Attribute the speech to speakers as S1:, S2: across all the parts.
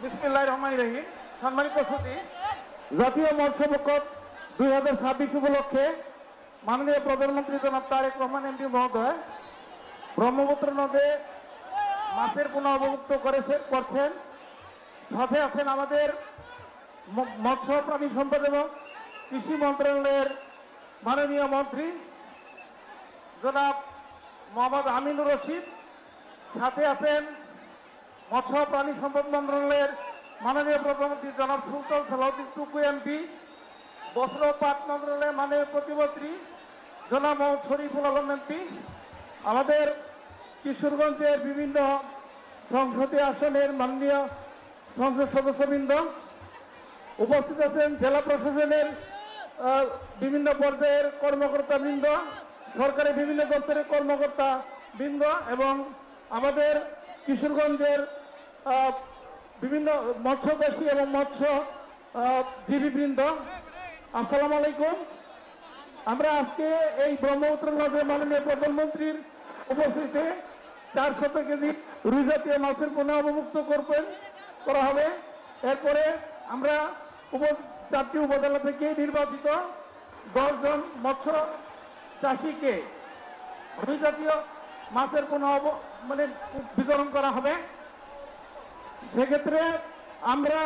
S1: বিসমিল্লাহির রহমানির রহিম। সম্মানিত সুধী, জাতীয় মৎস্য বৈঠক 2026 উপলক্ষে মাননীয় প্রধানমন্ত্রী জনাব তারেক রহমান এমপি মহোদয় ব্রহ্মপুত্র নদে মাছের পুনঃ অবমুক্ত করছেন। সাথে আছেন আমাদের মৎস্য প্রাণী সম্পদ এবং কৃষি মন্ত্রণালয়ের মাননীয় মন্ত্রী জনাব মোহাম্মদ আমিনুর রশিদ। সাথে আছেন মৎস্য প্রাণী সম্পদ মন্ত্রণালয়ের মাননীয় প্রধানমন্ত্রী জনাব সুলতান সালাউদ্দিন টুকু এমপি, বস্ত্র পাট মন্ত্রণালয়ের মাননীয় প্রতিমন্ত্রী জনাব মোহাম্মদ শরীফুল আলম এমপি, আমাদের কিশোরগঞ্জের বিভিন্ন সংসদীয় আসনের মাননীয় সংসদ সদস্যবৃন্দ, উপস্থিত আছেন জেলা প্রশাসনের বিভিন্ন পর্যায়ের কর্মকর্তাবৃন্দ, সরকারি বিভিন্ন দপ্তরের কর্মকর্তা বৃন্দ এবং আমাদের কিশোরগঞ্জের বিভিন্ন মৎস্যচাষী এবং মৎস্যজীবীবৃন্দ, আসসালামু আলাইকুম। আমরা আজকে এই ব্রহ্মপুত্র নদে মাননীয় প্রধানমন্ত্রীর উপস্থিতিতে 400 কেজি রুই জাতীয় মাছের পুনঃ অবমুক্ত করা হবে। এরপরে আমরা 4টি উপজেলা থেকে নির্বাচিত 10 জন মৎস্য চাষীকে রুই জাতীয় মাছের বিতরণ করা হবে। সেক্ষেত্রে আমরা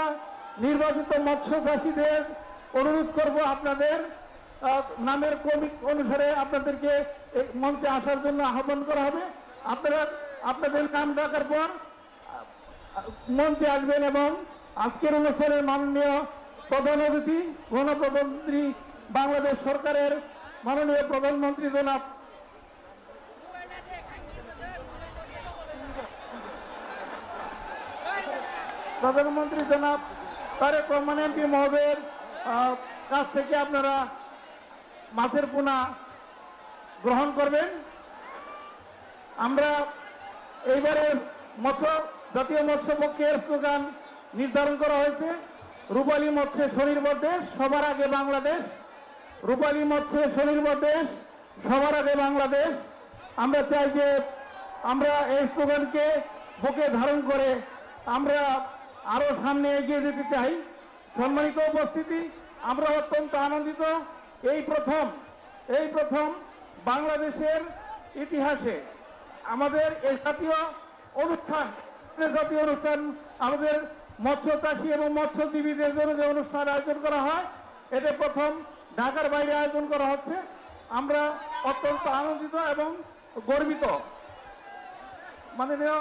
S1: নির্বাচিত মৎস্য চাষীদের অনুরোধ করব, আপনাদের নামের ক্রমিক অনুসারে আপনাদেরকে মঞ্চে আসার জন্য আহ্বান করা হবে। আপনারা আপনাদের নাম ডাকার পর মঞ্চে আসবেন এবং আজকের অনুষ্ঠানের মাননীয় প্রধান অতিথি গণপ্রজাতন্ত্রী বাংলাদেশ সরকারের মাননীয় প্রধানমন্ত্রী জনাব তারেক রহমান এমপি মহোদয়ের কাছ থেকে আপনারা মাছের পোনা গ্রহণ করবেন। আমরা এইবারে জাতীয় মৎস্য পক্ষের স্লোগান নির্ধারণ করা হয়েছে, রূপালী মৎস্যে স্বনির্ভর দেশ, সবার আগে বাংলাদেশ। রূপালী মৎস্যে স্বনির্ভর দেশ, সবার আগে বাংলাদেশ। আমরা চাই যে আমরা এই স্লোগানকে বুকে ধারণ করে আমরা আরো সামনে এগিয়ে যেতে চাই। সম্মানিত উপস্থিতি, আমরা অত্যন্ত আনন্দিত। এই প্রথম বাংলাদেশের ইতিহাসে আমাদের এই জাতীয় অনুষ্ঠান আমাদের মৎস্য চাষী এবং মৎস্যজীবীদের জন্য যে অনুষ্ঠান আয়োজন করা হয়, এটা প্রথম ঢাকার বাইরে আয়োজন করা হচ্ছে। আমরা অত্যন্ত আনন্দিত এবং গর্বিত। মাননীয়